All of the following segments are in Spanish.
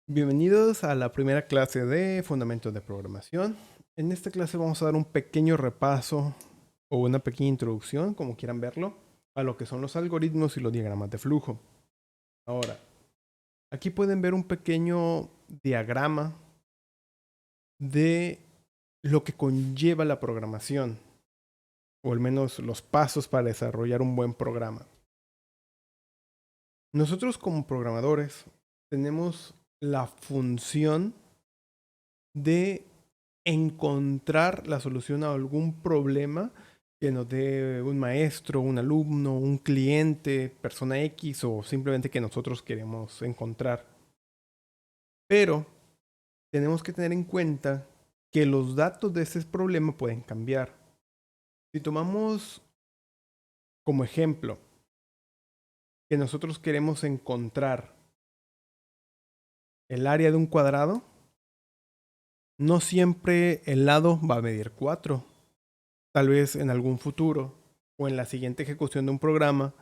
Bienvenidos a la primera clase de Fundamentos de Programación. En esta clase vamos a dar un pequeño repaso o una pequeña introducción, como quieran verlo, a lo que son los algoritmos y los diagramas de flujo. Ahora, aquí pueden ver un pequeño diagrama de lo que conlleva la programación, o al menos los pasos para desarrollar un buen programa. Nosotros como programadores tenemos la función de encontrar la solución a algún problema que nos dé un maestro, un alumno, un cliente, persona X o simplemente que nosotros queremos encontrar. Pero tenemos que tener en cuenta que los datos de ese problema pueden cambiar. Si tomamos como ejemplo que nosotros queremos encontrar el área de un cuadrado, no siempre el lado va a medir 4. Tal vez en algún futuro o en la siguiente ejecución de un programa,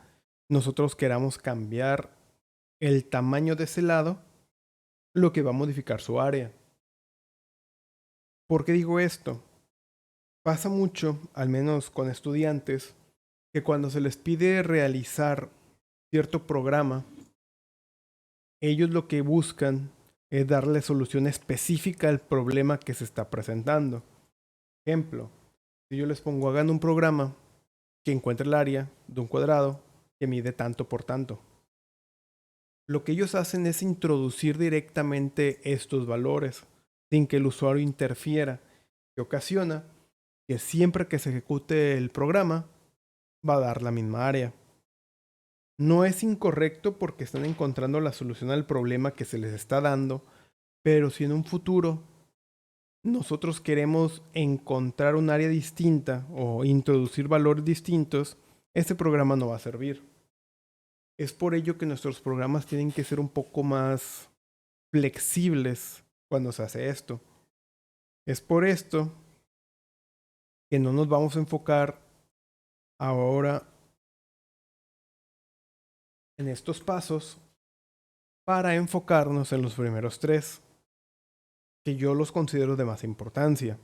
nosotros queramos cambiar el tamaño de ese lado, lo que va a modificar su área. ¿Por qué digo esto? Pasa mucho, al menos con estudiantes, que cuando se les pide realizar cierto programa, ellos lo que buscan es darle solución específica al problema que se está presentando. Ejemplo, si yo les pongo hagan un programa que encuentre el área de un cuadrado que mide tanto por tanto. Lo que ellos hacen es introducir directamente estos valores sin que el usuario interfiera, que ocasiona que siempre que se ejecute el programa va a dar la misma área. No es incorrecto porque están encontrando la solución al problema que se les está dando, pero si en un futuro nosotros queremos encontrar un área distinta o introducir valores distintos, este programa no va a servir. Es por ello que nuestros programas tienen que ser un poco más flexibles cuando se hace esto. Es por esto que no nos vamos a enfocar ahora en estos pasos para enfocarnos en los primeros tres, que yo los considero de más importancia.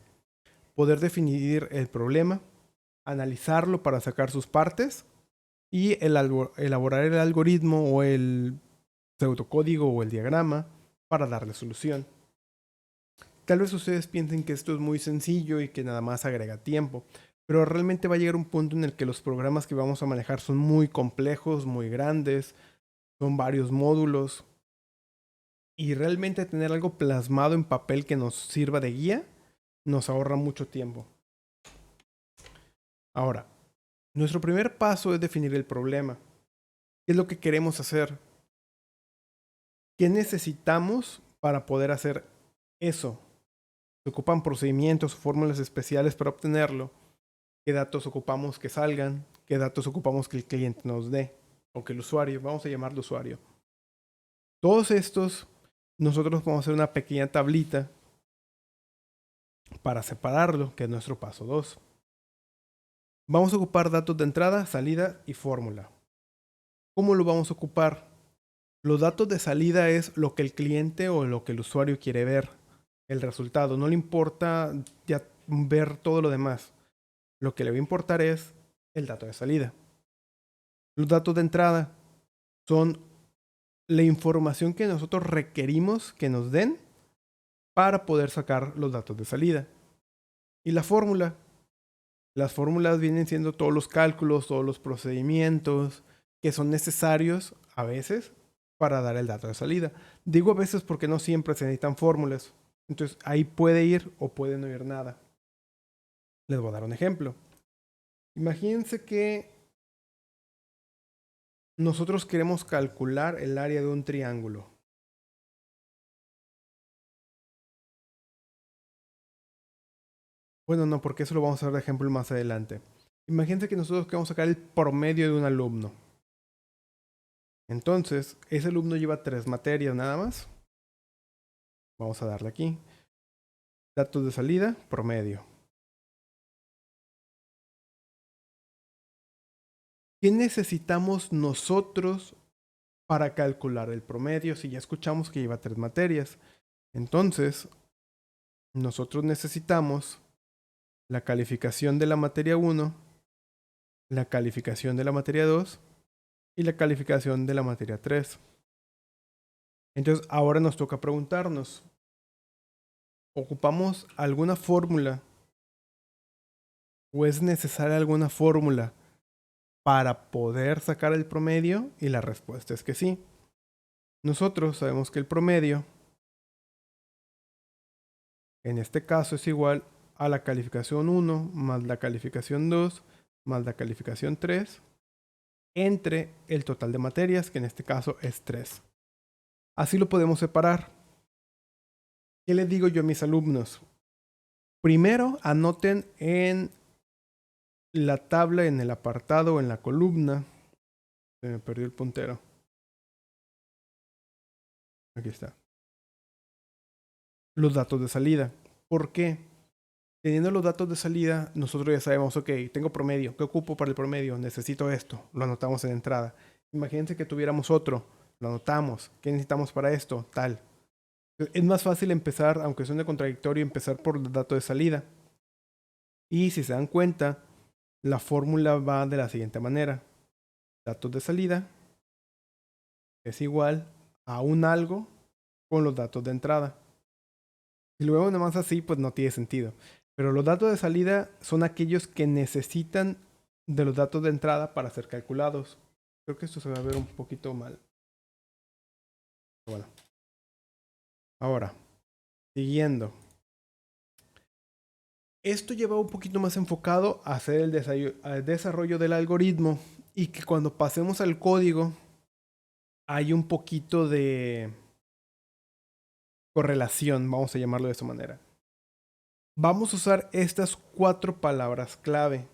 Poder definir el problema, analizarlo para sacar sus partes y elaborar el algoritmo o el pseudocódigo o el diagrama para darle solución. Tal vez ustedes piensen que esto es muy sencillo y que nada más agrega tiempo, pero realmente va a llegar un punto en el que los programas que vamos a manejar son muy complejos, muy grandes, son varios módulos, y realmente tener algo plasmado en papel que nos sirva de guía nos ahorra mucho tiempo. Ahora, nuestro primer paso es definir el problema. ¿Qué es lo que queremos hacer? ¿Qué necesitamos para poder hacer eso? ¿Se ocupan procedimientos o fórmulas especiales para obtenerlo? ¿Qué datos ocupamos que salgan? ¿Qué datos ocupamos que el cliente nos dé? O que el usuario, vamos a llamarlo usuario. Todos estos, nosotros vamos a hacer una pequeña tablita para separarlo, que es nuestro paso 2. Vamos a ocupar datos de entrada, salida y fórmula. ¿Cómo lo vamos a ocupar? Los datos de salida es lo que el cliente o lo que el usuario quiere ver, el resultado. No le importa ya ver todo lo demás. Lo que le va a importar es el dato de salida. Los datos de entrada son la información que nosotros requerimos que nos den para poder sacar los datos de salida. Y la fórmula. Las fórmulas vienen siendo todos los cálculos, todos los procedimientos que son necesarios a veces para dar el dato de salida. Digo a veces porque no siempre se necesitan fórmulas. Entonces ahí puede ir o puede no ir nada. Les voy a dar un ejemplo. Imagínense que nosotros queremos calcular el área de un triángulo. Bueno, no, porque eso lo vamos a ver de ejemplo más adelante. Imagínense que nosotros queremos sacar el promedio de un alumno. Entonces, ese alumno lleva 3 materias nada más. Vamos a darle aquí. Datos de salida, promedio. ¿Qué necesitamos nosotros para calcular el promedio si ya escuchamos que lleva 3 materias. Entonces, nosotros necesitamos la calificación de la materia 1, la calificación de la materia 2 y la calificación de la materia 3. Entonces, ahora nos toca preguntarnos, ¿ocupamos alguna fórmula o es necesaria alguna fórmula para poder sacar el promedio? Y la respuesta es que sí. Nosotros sabemos que el promedio, en este caso, es igual a la calificación 1 más la calificación 2 más la calificación 3 entre el total de materias, que en este caso es 3. Así lo podemos separar. ¿Qué les digo yo a mis alumnos? Primero, anoten en la tabla, en el apartado o en la columna. Se me perdió el puntero. Aquí está. Los datos de salida. ¿Por qué? Teniendo los datos de salida, nosotros ya sabemos, ok, tengo promedio. ¿Qué ocupo para el promedio? Necesito esto. Lo anotamos en entrada. Imagínense que tuviéramos otro. Lo anotamos. ¿Qué necesitamos para esto? Tal. Es más fácil empezar, aunque suene contradictorio, empezar por el dato de salida. Y si se dan cuenta, la fórmula va de la siguiente manera. Datos de salida es igual a un algo con los datos de entrada. Si lo vemos nada más así, pues no tiene sentido. Pero los datos de salida son aquellos que necesitan de los datos de entrada para ser calculados. Creo que esto se va a ver un poquito mal. Bueno. Ahora, siguiendo. Esto lleva un poquito más enfocado a hacer el desarrollo del algoritmo y que cuando pasemos al código hay un poquito de correlación, vamos a llamarlo de esa manera. Vamos a usar estas 4 palabras clave,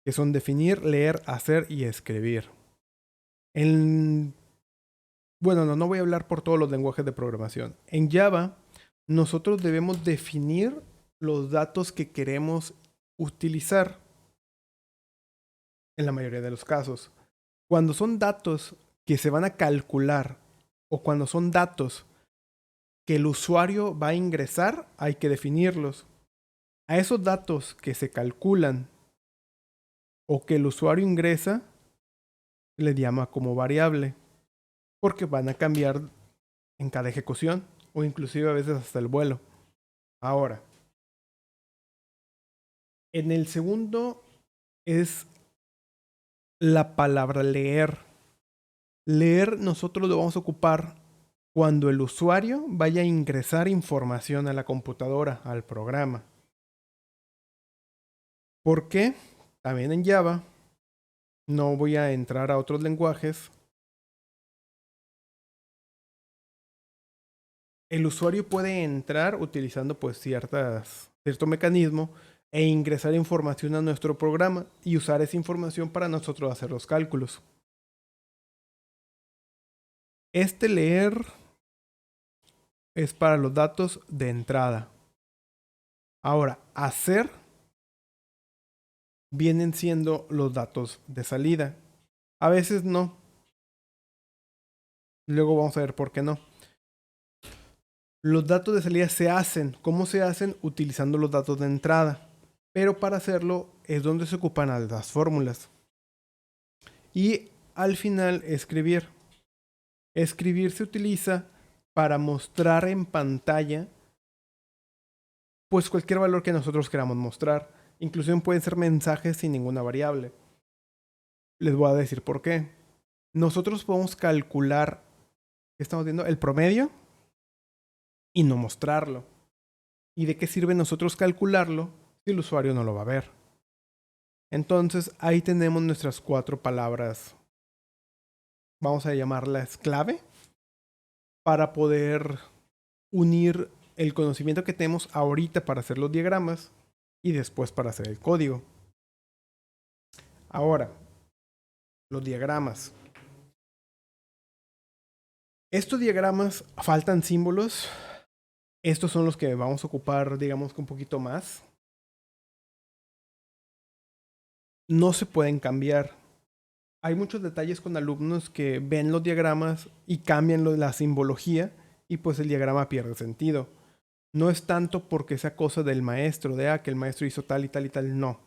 que son definir, leer, hacer y escribir. Bueno, no voy a hablar por todos los lenguajes de programación. En Java, nosotros debemos definir los datos que queremos utilizar en la mayoría de los casos. Cuando son datos que se van a calcular o cuando son datos que el usuario va a ingresar, hay que definirlos. A esos datos que se calculan o que el usuario ingresa, le llama como variable, porque van a cambiar en cada ejecución o inclusive a veces hasta el vuelo. Ahora, en el segundo es la palabra leer. Leer nosotros lo vamos a ocupar cuando el usuario vaya a ingresar información a la computadora, al programa. ¿Por qué? También en Java, no voy a entrar a otros lenguajes. El usuario puede entrar utilizando pues cierto mecanismo e ingresar información a nuestro programa y usar esa información para nosotros hacer los cálculos. Este leer es para los datos de entrada. Ahora, hacer vienen siendo los datos de salida. A veces no. Luego vamos a ver por qué no. Los datos de salida se hacen. ¿Cómo se hacen? Utilizando los datos de entrada. Pero para hacerlo es donde se ocupan las fórmulas. Y al final, escribir. Escribir se utiliza para mostrar en pantalla pues cualquier valor que nosotros queramos mostrar. Inclusive pueden ser mensajes sin ninguna variable. Les voy a decir por qué. Nosotros podemos calcular, ¿qué estamos viendo? El promedio y no mostrarlo. ¿Y de qué sirve nosotros calcularlo si el usuario no lo va a ver? Entonces ahí tenemos nuestras 4 palabras, vamos a llamarlas clave, para poder unir el conocimiento que tenemos ahorita para hacer los diagramas y después para hacer el código. Ahora, los diagramas. Estos diagramas faltan símbolos. Estos son los que vamos a ocupar, digamos que un poquito más. No se pueden cambiar. hay muchos detalles con alumnos que ven los diagramas y cambian la simbología y pues el diagrama pierde sentido. No es tanto porque sea cosa del maestro, de que el maestro hizo tal y tal y tal, no.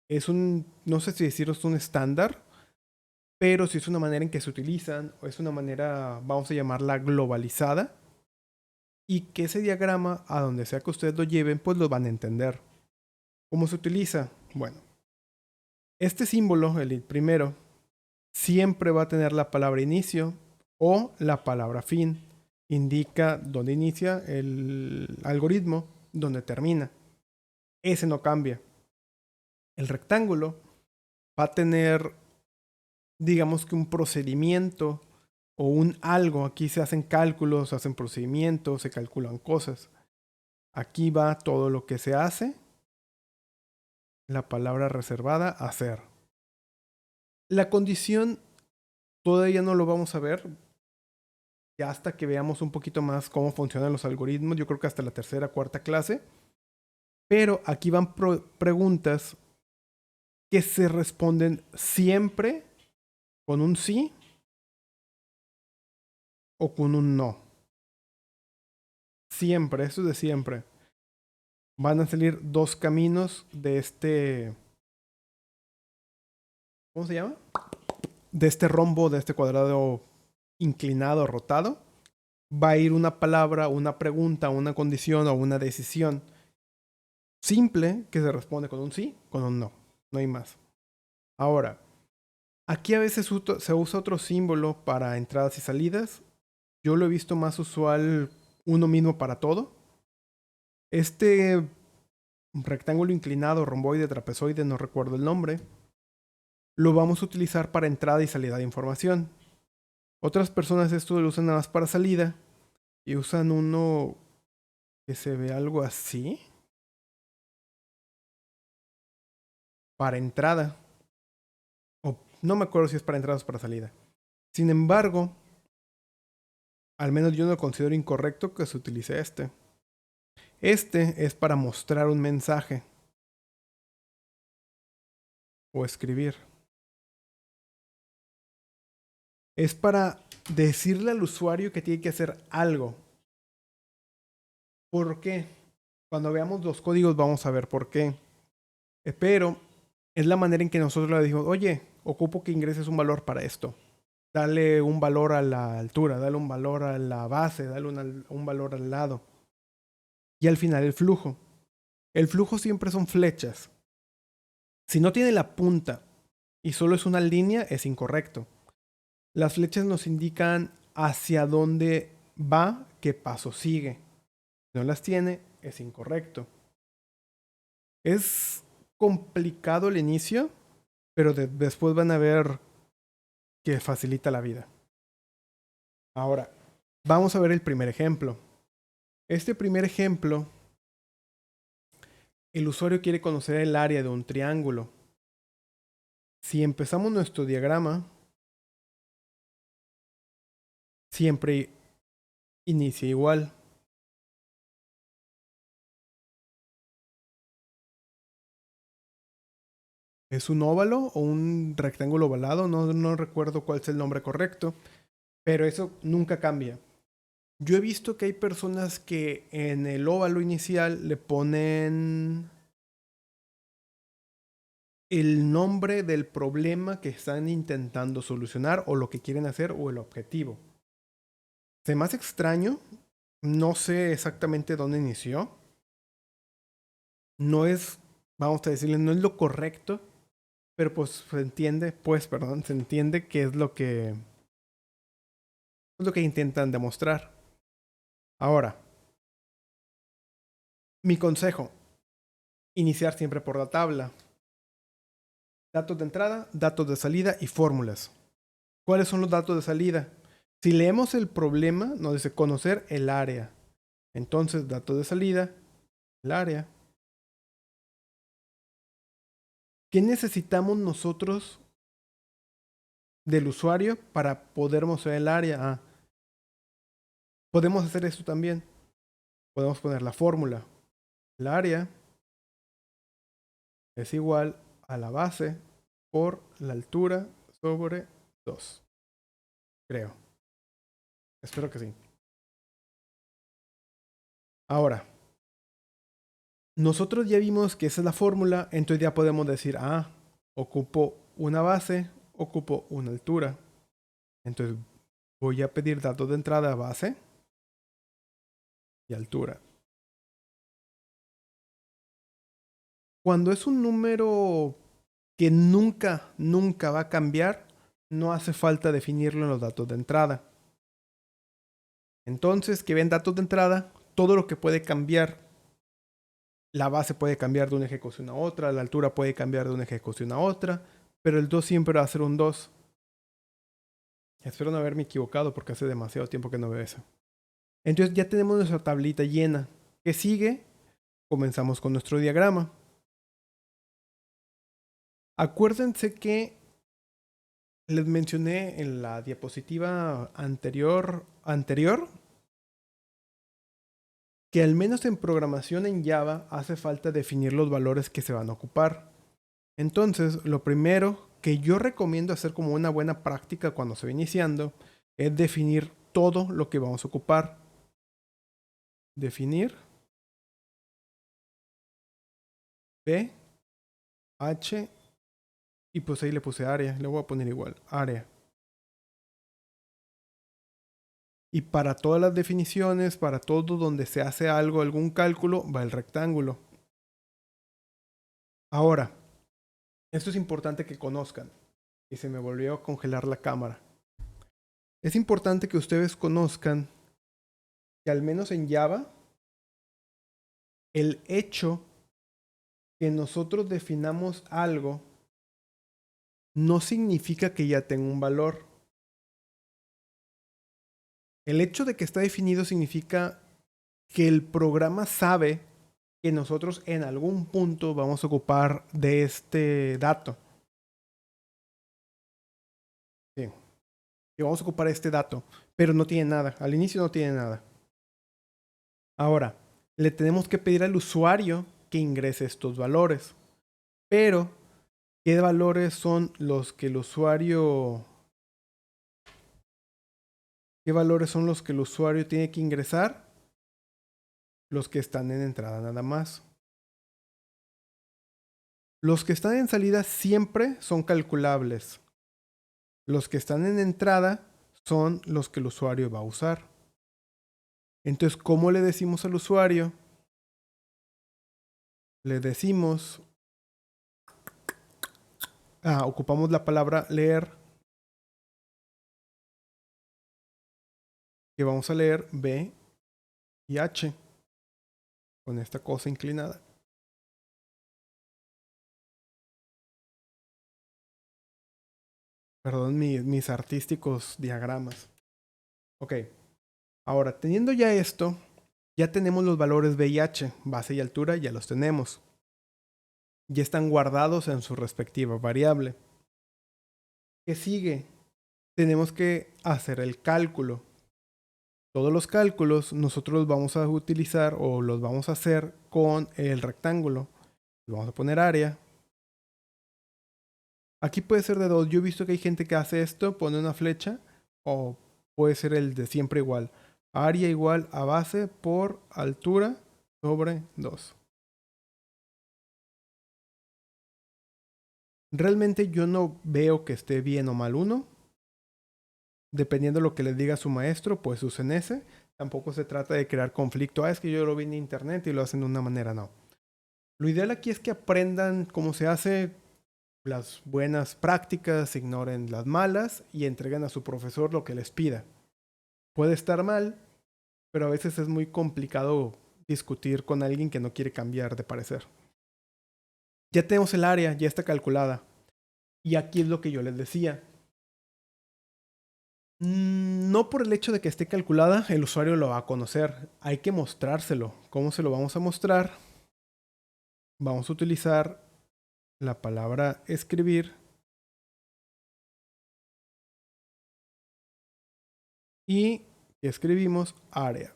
Es no sé si decirlo, es un estándar, pero si es una manera en que se utilizan, o es una manera, vamos a llamarla globalizada, y que ese diagrama, a donde sea que ustedes lo lleven, pues lo van a entender. ¿Cómo se utiliza? Bueno, este símbolo, el primero, siempre va a tener la palabra inicio o la palabra fin. Indica dónde inicia el algoritmo, dónde termina. Ese no cambia. El rectángulo va a tener, digamos que un procedimiento o un algo. Aquí se hacen cálculos, se hacen procedimientos, se calculan cosas. Aquí va todo lo que se hace. La palabra reservada, hacer. La condición todavía no lo vamos a ver. Ya hasta que veamos un poquito más cómo funcionan los algoritmos. Yo creo que hasta la tercera, cuarta clase. Pero aquí van preguntas que se responden siempre con un sí o con un no. Siempre, eso es de siempre. Van a salir dos caminos de este... ¿Cómo se llama? De este rombo, de este cuadrado inclinado, rotado. Va a ir una palabra, una pregunta, una condición o una decisión simple que se responde con un sí, con un no. No hay más. Ahora, aquí a veces se usa otro símbolo para entradas y salidas. Yo lo he visto más usual uno mismo para todo. Este rectángulo inclinado, romboide, trapezoide, no recuerdo el nombre, lo vamos a utilizar para entrada y salida de información. Otras personas esto lo usan nada más para salida y usan uno que se ve algo así para entrada. O no me acuerdo si es para entrada o para salida. Sin embargo, al menos yo no considero incorrecto que se utilice este. Este es para mostrar un mensaje o escribir. Es para decirle al usuario que tiene que hacer algo. ¿Por qué? Cuando veamos los códigos vamos a ver por qué. Pero es la manera en que nosotros le decimos, oye, ocupo que ingreses un valor para esto. Dale un valor a la altura, dale un valor a la base, dale un valor al lado. Y al final el flujo. El flujo siempre son flechas. Si no tiene la punta y solo es una línea, es incorrecto. Las flechas nos indican hacia dónde va, qué paso sigue. Si no las tiene, es incorrecto. Es complicado el inicio, pero después van a ver que facilita la vida. Ahora, vamos a ver el primer ejemplo. Este primer ejemplo, el usuario quiere conocer el área de un triángulo. Si empezamos nuestro diagrama, siempre inicia igual. ¿Es un óvalo o un rectángulo ovalado? No recuerdo cuál es el nombre correcto, pero eso nunca cambia. Yo he visto que hay personas que en el óvalo inicial le ponen el nombre del problema que están intentando solucionar o lo que quieren hacer o el objetivo. Se me hace extraño, no sé exactamente dónde inició. No es, vamos a decirle, no es lo correcto, pero pues se entiende que es lo que intentan demostrar. Ahora, mi consejo, iniciar siempre por la tabla. Datos de entrada, datos de salida y fórmulas. ¿Cuáles son los datos de salida? Si leemos el problema, nos dice conocer el área. Entonces, datos de salida, el área. ¿Qué necesitamos nosotros del usuario para poder mostrar el área? Podemos hacer esto también. Podemos poner la fórmula. El área es igual a la base por la altura sobre 2. Creo. Espero que sí. Ahora, nosotros ya vimos que esa es la fórmula, entonces ya podemos decir, ocupo una base, ocupo una altura. Entonces voy a pedir datos de entrada base y altura. Cuando es un número que nunca va a cambiar, no hace falta definirlo en los datos de entrada. Entonces, que ven datos de entrada, todo lo que puede cambiar, la base puede cambiar de una ejecución a otra, la altura puede cambiar de una ejecución a otra, pero el 2 siempre va a ser un 2. Espero no haberme equivocado porque hace demasiado tiempo que no veo eso. Entonces ya tenemos nuestra tablita llena. ¿Qué sigue? Comenzamos con nuestro diagrama. Acuérdense que les mencioné en la diapositiva anterior que al menos en programación en Java hace falta definir los valores que se van a ocupar. Entonces, lo primero que yo recomiendo hacer como una buena práctica cuando se va iniciando es definir todo lo que vamos a ocupar. Definir B, H, y pues ahí le puse área. Le voy a poner igual, área. Y para todas las definiciones, para todo donde se hace algo, algún cálculo, va el rectángulo. Ahora, esto es importante que conozcan. Y se me volvió a congelar la cámara. Es importante que ustedes conozcan que al menos en Java, el hecho que nosotros definamos algo no significa que ya tenga un valor. El hecho de que está definido significa que el programa sabe que nosotros en algún punto vamos a ocupar de este dato. Sí, que vamos a ocupar este dato, pero no tiene nada. Al inicio no tiene nada. Ahora, le tenemos que pedir al usuario que ingrese estos valores. Pero, ¿qué valores son los que el usuario... ¿Qué valores son los que el usuario tiene que ingresar? Los que están en entrada nada más. Los que están en salida siempre son calculables. Los que están en entrada son los que el usuario va a usar. Entonces, ¿cómo le decimos al usuario? Le decimos... ocupamos la palabra leer. Que vamos a leer B y H. Con esta cosa inclinada. Perdón mis artísticos diagramas. Ok. Ahora, teniendo ya esto, ya tenemos los valores B y H, base y altura, ya los tenemos. Ya están guardados en su respectiva variable. ¿Qué sigue? Tenemos que hacer el cálculo. Todos los cálculos nosotros los vamos a utilizar o los vamos a hacer con el rectángulo. Vamos a poner área. Aquí puede ser de dos. Yo he visto que hay gente que hace esto, pone una flecha, o puede ser el de siempre igual. Área igual a base por altura sobre 2. Realmente yo no veo que esté bien o mal uno. Dependiendo de lo que les diga su maestro, pues usen ese. Tampoco se trata de crear conflicto. Es que yo lo vi en internet y lo hacen de una manera, no. Lo ideal aquí es que aprendan cómo se hace las buenas prácticas, ignoren las malas y entreguen a su profesor lo que les pida. Puede estar mal, pero a veces es muy complicado discutir con alguien que no quiere cambiar de parecer. Ya tenemos el área, ya está calculada. Y aquí es lo que yo les decía. No por el hecho de que esté calculada, el usuario lo va a conocer. Hay que mostrárselo. ¿Cómo se lo vamos a mostrar? Vamos a utilizar la palabra escribir y escribimos área.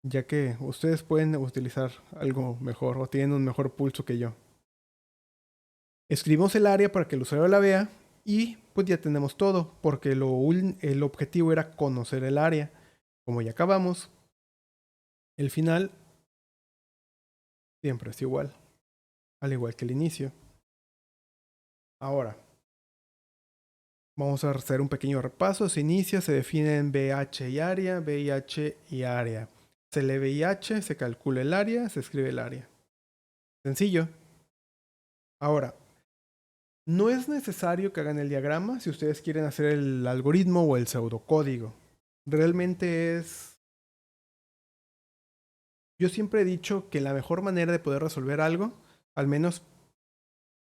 ya que ustedes pueden utilizar algo mejor o tienen un mejor pulso que yo. Escribimos el área para que el usuario la vea y pues ya tenemos todo, porque el objetivo era conocer el área. Como ya acabamos, el final siempre es igual, al igual que el inicio. Ahora, vamos a hacer un pequeño repaso. Se inicia, se definen VH y área, VIH y área. Se lee VIH, se calcula el área, se escribe el área. Sencillo. Ahora, no es necesario que hagan el diagrama si ustedes quieren hacer el algoritmo o el pseudocódigo. Realmente es... Yo siempre he dicho que la mejor manera de poder resolver algo, al menos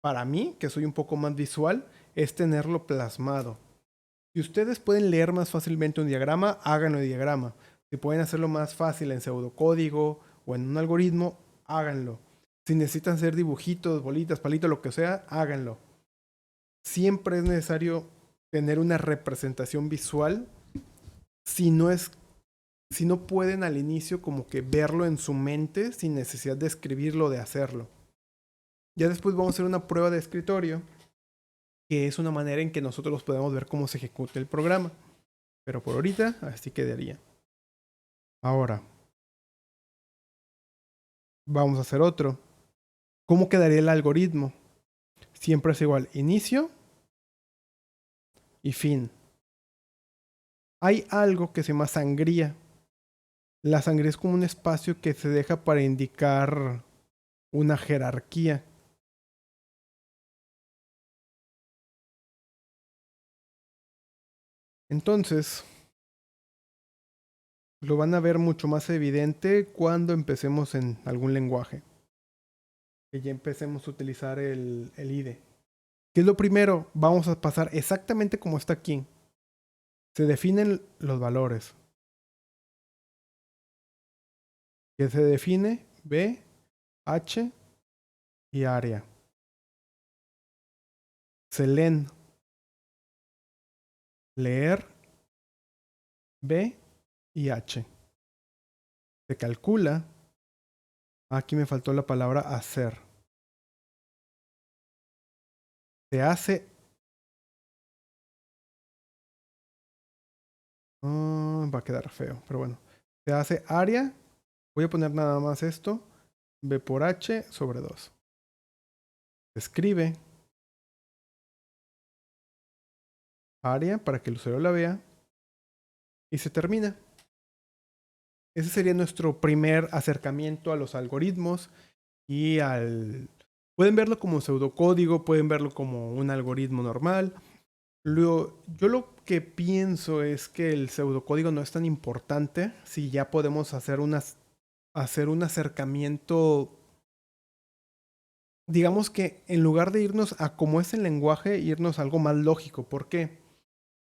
para mí, que soy un poco más visual, es tenerlo plasmado. Si ustedes pueden leer más fácilmente un diagrama, háganlo en diagrama. Si pueden hacerlo más fácil en pseudocódigo o en un algoritmo, háganlo. Si necesitan hacer dibujitos, bolitas, palitos, lo que sea, háganlo. Siempre es necesario tener una representación visual. Si no pueden al inicio como que verlo en su mente sin necesidad de escribirlo o de hacerlo. Ya después vamos a hacer una prueba de escritorio, que es una manera en que nosotros podemos ver cómo se ejecuta el programa. Pero por ahorita, así quedaría. Ahora, vamos a hacer otro. ¿Cómo quedaría el algoritmo? Siempre es igual, inicio y fin. Hay algo que se llama sangría. La sangría es como un espacio que se deja para indicar una jerarquía. Entonces, lo van a ver mucho más evidente cuando empecemos en algún lenguaje. Que ya empecemos a utilizar el IDE. ¿Qué es lo primero? Vamos a pasar exactamente como está aquí. Se definen los valores. Que se define B, H y área. Se leen. Leer B y H. Se calcula. Aquí me faltó la palabra hacer. Se hace. Va a quedar feo, pero bueno. Se hace área. Voy a poner nada más esto. B por H sobre 2. Se escribe área para que el usuario la vea. Y se termina. Ese sería nuestro primer acercamiento a los algoritmos y al... Pueden verlo como pseudocódigo, pueden verlo como un algoritmo normal. Yo lo que pienso es que el pseudocódigo no es tan importante si ya podemos hacer un acercamiento. Digamos que en lugar de irnos a cómo es el lenguaje, irnos a algo más lógico. ¿Por qué?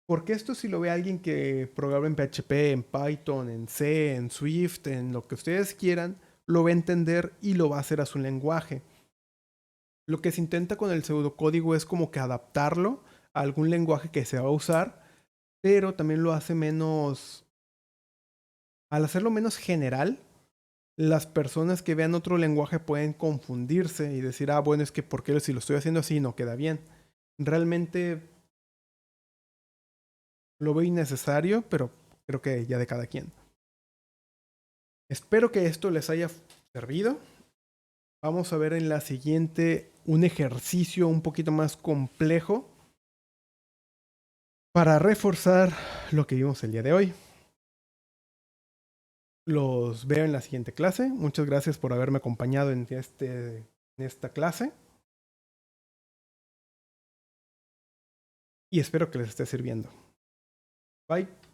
Porque esto si lo ve alguien que programa en PHP, en Python, en C, en Swift, en lo que ustedes quieran, lo va a entender y lo va a hacer a su lenguaje. Lo que se intenta con el pseudocódigo es como que adaptarlo a algún lenguaje que se va a usar, pero también lo hace menos... Al hacerlo menos general, las personas que vean otro lenguaje pueden confundirse y decir, ah, bueno, es que ¿por qué si lo estoy haciendo así no queda bien? Realmente lo veo innecesario, pero creo que ya de cada quien. Espero que esto les haya servido. Vamos a ver en la siguiente un ejercicio un poquito más complejo para reforzar lo que vimos el día de hoy. Los veo en la siguiente clase. Muchas gracias por haberme acompañado en esta clase. Y espero que les esté sirviendo. Bye.